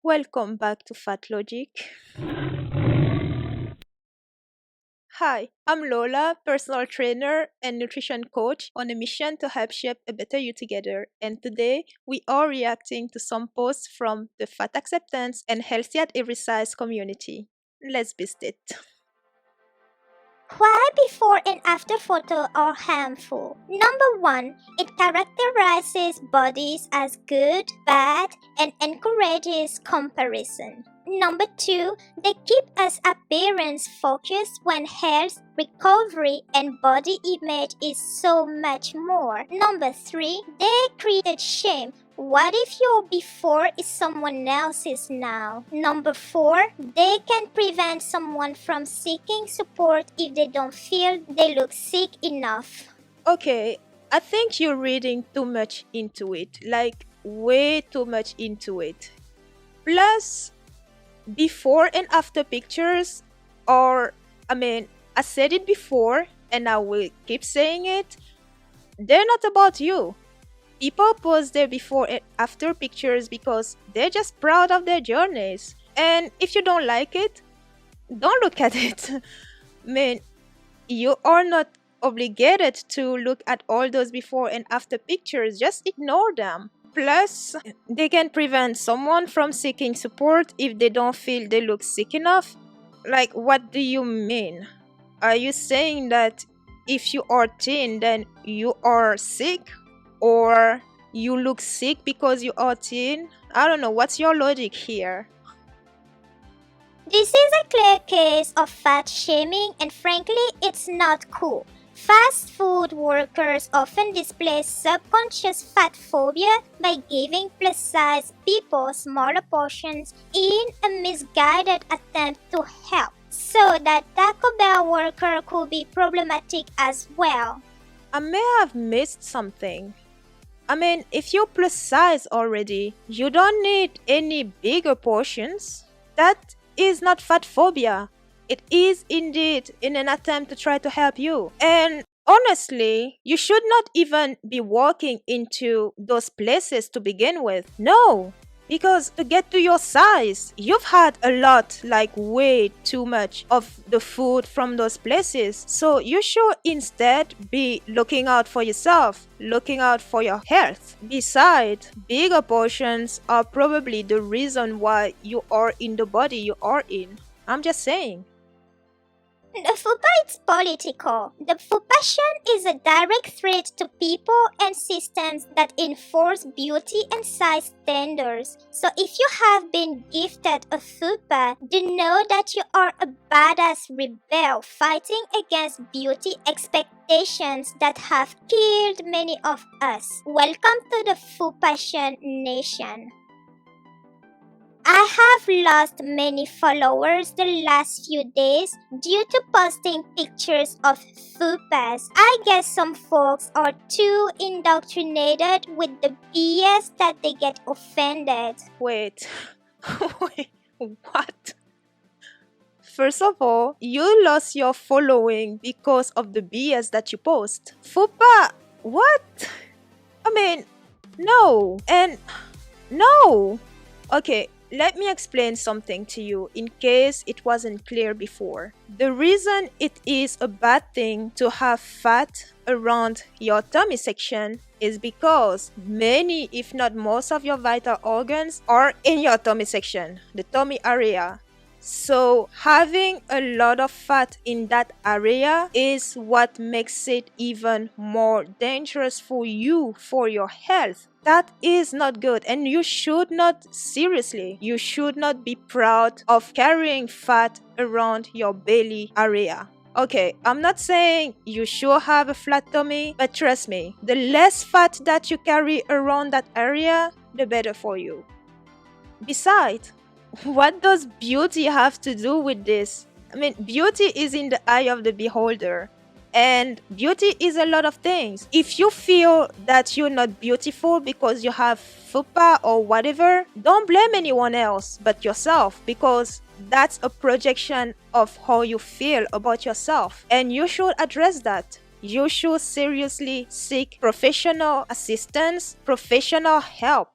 Welcome back to FatLogic. Hi, I'm Lola, personal trainer and nutrition coach on a mission to help shape a better you together. And today we are reacting to some posts from the fat acceptance and healthy at every size community. Let's beast it. Why before and after photo are harmful? Number 1, it characterizes bodies as good, bad, and encourages comparison. Number 2, they keep us appearance focused when health, recovery, and body image is so much more. Number 3, they create shame. What if your before is someone else's now? Number 4, they can prevent someone from seeking support if they don't feel they look sick enough. Okay, I think you're reading too much into it, like way too much into it. Plus, before and after pictures are, I said it before and I will keep saying it, they're not about you. People post their before and after pictures because they're just proud of their journeys. And if you don't like it, don't look at it. You are not obligated to look at all those before and after pictures, just ignore them. Plus, they can prevent someone from seeking support if they don't feel they look sick enough. Like, what do you mean? Are you saying that if you are thin, then you are sick? Or you look sick because you are thin? I don't know. What's your logic here? This is a clear case of fat shaming, and frankly, it's not cool. Fast food workers often display subconscious fat phobia by giving plus size people smaller portions in a misguided attempt to help. So that Taco Bell worker could be problematic as well. I may have missed something. If you're plus size already, you don't need any bigger portions. That is not fat phobia. It is indeed in an attempt to try to help you. And honestly, you should not even be walking into those places to begin with. No, because to get to your size, you've had a lot, like way too much of the food from those places. So you should instead be looking out for yourself, looking out for your health. Besides, bigger portions are probably the reason why you are in the body you are in. I'm just saying. The FUPA is political. The FUPAtion is a direct threat to people and systems that enforce beauty and size standards. So if you have been gifted a FUPA, do know that you are a badass rebel fighting against beauty expectations that have killed many of us. Welcome to the FUPAtion nation. I have lost many followers the last few days due to posting pictures of fupas. I guess some folks are too indoctrinated with the BS that they get offended. Wait, wait, what? First of all, you lost your following because of the BS that you post. Fupa, what? No, and no. Okay, let me explain something to you in case it wasn't clear before. The reason it is a bad thing to have fat around your tummy section is because many, if not most, of your vital organs are in your tummy section, the tummy area. So having a lot of fat in that area is what makes it even more dangerous for you, for your health. That is not good, and you should not be proud of carrying fat around your belly area. Okay, I'm not saying you should have a flat tummy, but trust me, the less fat that you carry around that area, the better for you. Besides, what does beauty have to do with this? Beauty is in the eye of the beholder. And beauty is a lot of things. If you feel that you're not beautiful because you have fupa or whatever, don't blame anyone else but yourself, because that's a projection of how you feel about yourself. And you should address that. You should seriously seek professional assistance, professional help.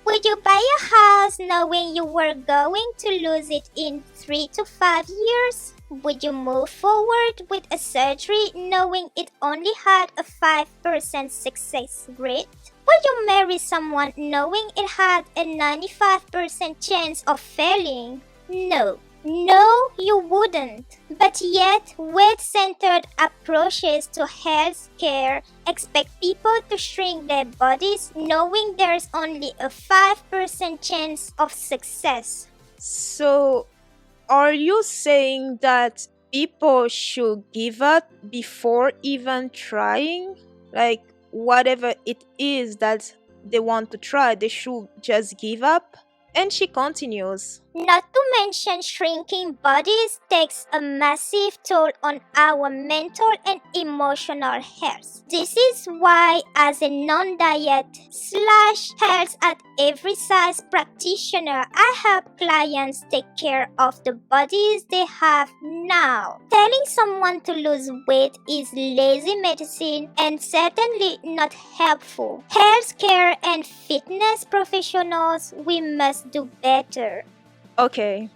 Would you buy a house knowing you were going to lose it in 3 to 5 years? Would you move forward with a surgery knowing it only had a 5% success rate? Would you marry someone knowing it had a 95% chance of failing? No. No, you wouldn't. But yet, weight-centered approaches to health care expect people to shrink their bodies knowing there's only a 5% chance of success. So, are you saying that people should give up before even trying? Like, whatever it is that they want to try, they should just give up? And she continues. Not to mention shrinking bodies takes a massive toll on our mental and emotional health. This is why, as a non-diet / health at every size practitioner, I help clients take care of the bodies they have now. Telling someone to lose weight is lazy medicine and certainly not helpful. Healthcare and fitness professionals, we must do better. Okay,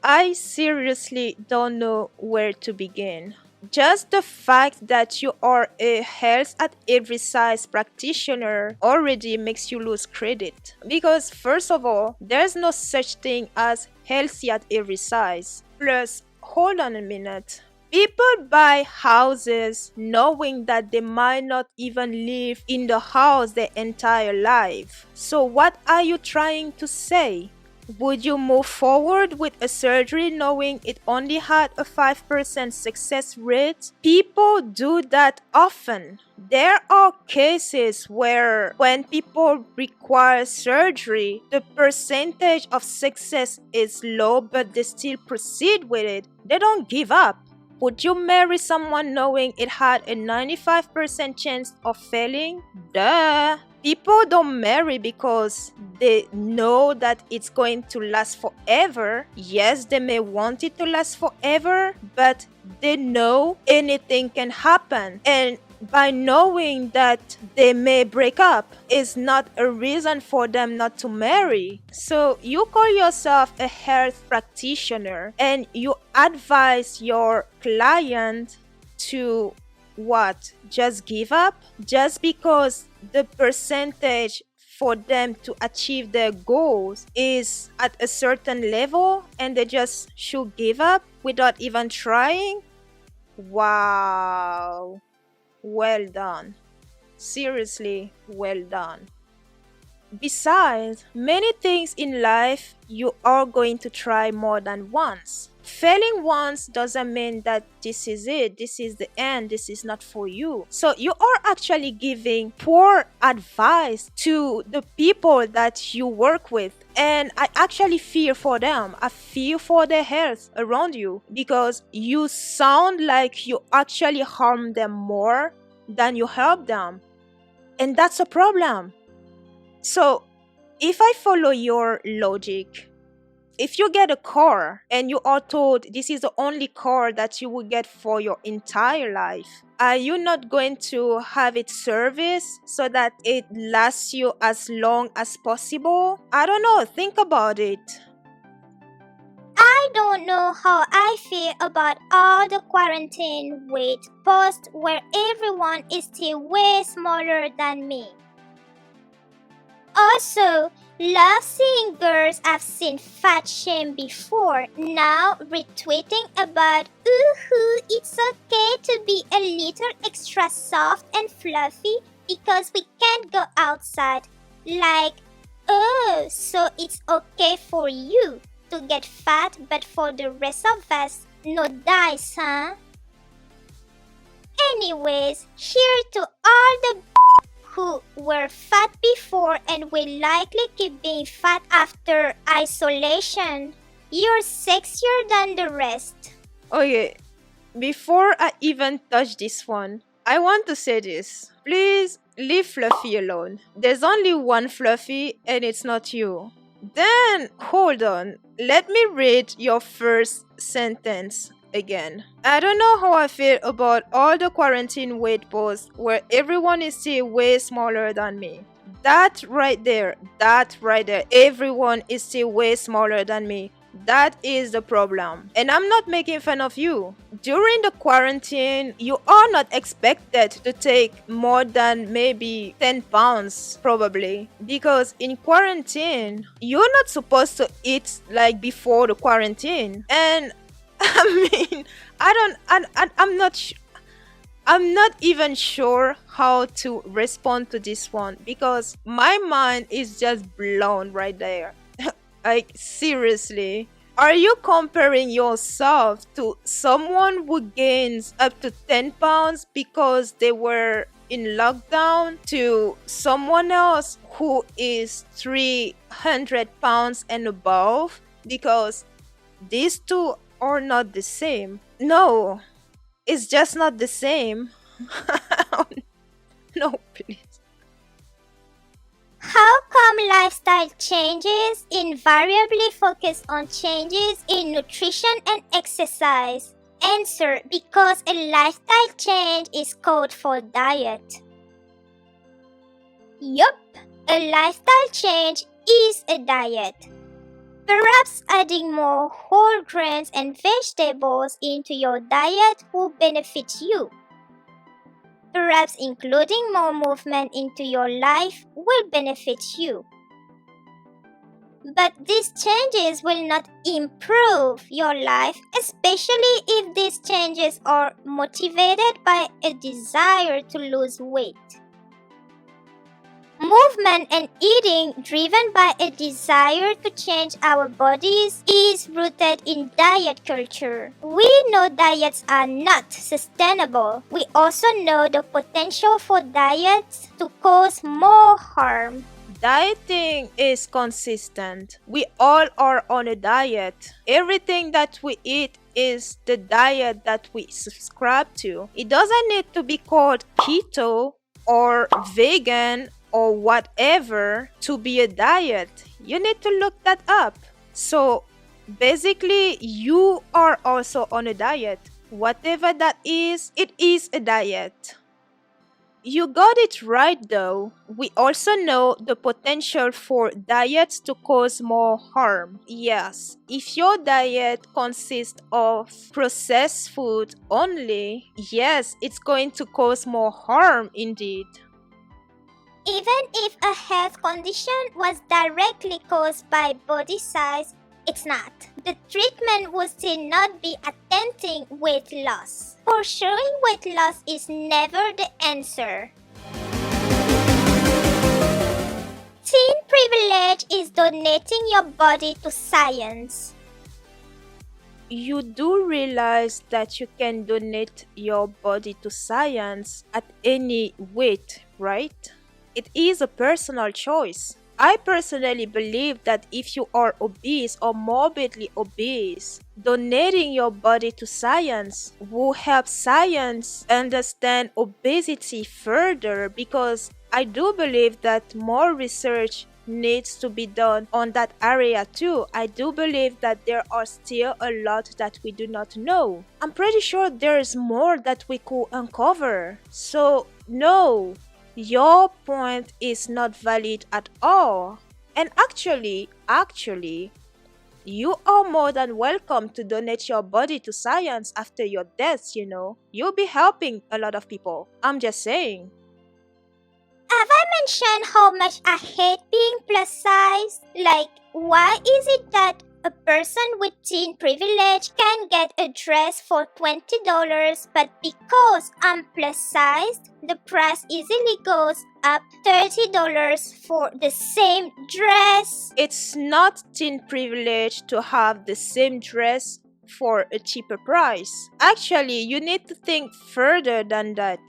I seriously don't know where to begin. Just the fact that you are a health at every size practitioner already makes you lose credit. Because, first of all, there's no such thing as healthy at every size. Plus, hold on a minute. People buy houses knowing that they might not even live in the house their entire life. So, what are you trying to say? Would you move forward with a surgery knowing it only had a 5% success rate? People do that often. There are cases where when people require surgery, the percentage of success is low but they still proceed with it. They don't give up. Would you marry someone knowing it had a 95% chance of failing? Duh! People don't marry because they know that it's going to last forever. Yes, they may want it to last forever, but they know anything can happen. And by knowing that they may break up is not a reason for them not to marry. So you call yourself a health practitioner and you advise your client to what? Just give up? Just because the percentage for them to achieve their goals is at a certain level and they just should give up without even trying? Wow. Well done. Seriously, well done. Besides, many things in life you are going to try more than once. Failing once doesn't mean that this is it, this is the end, this is not for you. So you are actually giving poor advice to the people that you work with. And I actually fear for them. I fear for their health around you because you sound like you actually harm them more than you help them. And that's a problem. So, if I follow your logic, if you get a car and you are told this is the only car that you will get for your entire life, are you not going to have it serviced so that it lasts you as long as possible? I don't know, think about it. I don't know how I feel about all the quarantine weight posts where everyone is still way smaller than me. Also, love seeing girls I've seen fat shame before now retweeting about ooh, it's okay to be a little extra soft and fluffy because we can't go outside. Like, oh, so it's okay for you to get fat but for the rest of us, no dice, huh? Anyways, here to all the who were fat before and will likely keep being fat after isolation. You're sexier than the rest. Okay, before I even touch this one, I want to say this. Please leave Fluffy alone. There's only one Fluffy and it's not you. Then, hold on. Let me read your first sentence again. I don't know how I feel about all the quarantine weight posts where everyone is still way smaller than me. That right there, everyone is still way smaller than me. That is the problem. And I'm not making fun of you. During the quarantine, you are not expected to take more than maybe 10 pounds, probably. Because in quarantine, you're not supposed to eat like before the quarantine. And I mean, I'm not even sure how to respond to this one because my mind is just blown right there. Like, seriously. Are you comparing yourself to someone who gains up to 10 pounds because they were in lockdown to someone else who is 300 pounds and above? Because these two are not the same. No, it's just not the same. No, please. How come lifestyle changes invariably focus on changes in nutrition and exercise? Answer: because a lifestyle change is code for diet. Yup, a lifestyle change is a diet. Perhaps adding more whole grains and vegetables into your diet will benefit you. Perhaps including more movement into your life will benefit you. But these changes will not improve your life, especially if these changes are motivated by a desire to lose weight. Movement and eating driven by a desire to change our bodies is rooted in diet culture. We know diets are not sustainable. We also know the potential for diets to cause more harm. Dieting is consistent. We all are on a diet. Everything that we eat is the diet that we subscribe to. It doesn't need to be called keto or vegan or whatever to be a diet. You need to look that up. So basically, you are also on a diet. Whatever that is, it is a diet. You got it right though. We also know the potential for diets to cause more harm. Yes, if your diet consists of processed food only, yes, it's going to cause more harm indeed. Even if a health condition was directly caused by body size, it's not. The treatment would still not be attempting weight loss. Pursuing weight loss is never the answer. Teen privilege is donating your body to science. You do realize that you can donate your body to science at any weight, right? It is a personal choice. I personally believe that if you are obese or morbidly obese, donating your body to science will help science understand obesity further because I do believe that more research needs to be done on that area too. I do believe that there are still a lot that we do not know. I'm pretty sure there is more that we could uncover. So, no. Your point is not valid at all. And actually, you are more than welcome to donate your body to science after your death, you know. You'll be helping a lot of people. I'm just saying. Have I mentioned how much I hate being plus size? Like, why is it that a person with teen privilege can get a dress for $20, but because I'm plus sized, the price easily goes up $30 for the same dress? It's not teen privilege to have the same dress for a cheaper price. Actually, you need to think further than that.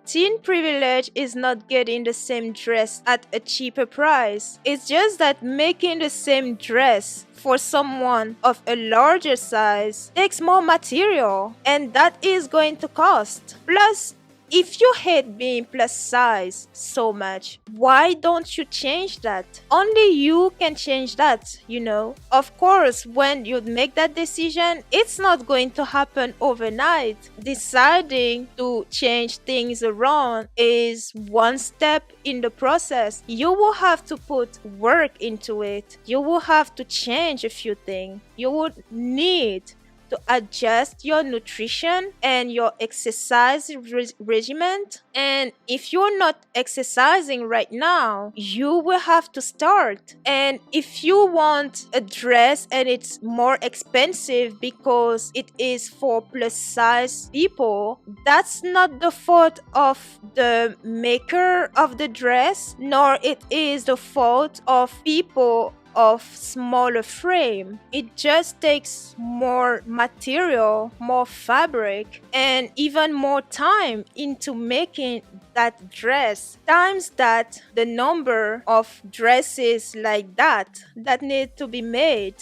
Teen privilege is not getting the same dress at a cheaper price. It's just that making the same dress for someone of a larger size takes more material, and that is going to cost. Plus, If you hate being plus size so much, why don't you change that? Only you can change that, you know. Of course, when you make that decision, it's not going to happen overnight. Deciding to change things around is one step in the process. You will have to put work into it. You will have to change a few things. You would need to adjust your nutrition and your exercise regimen. And if you're not exercising right now, you will have to start. And if you want a dress and it's more expensive because it is for plus size people, that's not the fault of the maker of the dress, nor it is the fault of people of smaller frame. It just takes more material, more fabric, and even more time into making that dress, times that the number of dresses like that need to be made.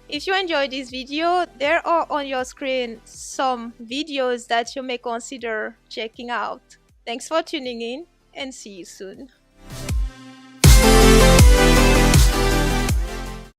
If you enjoyed this video, there are on your screen some videos that you may consider checking out. Thanks for tuning in and see you soon.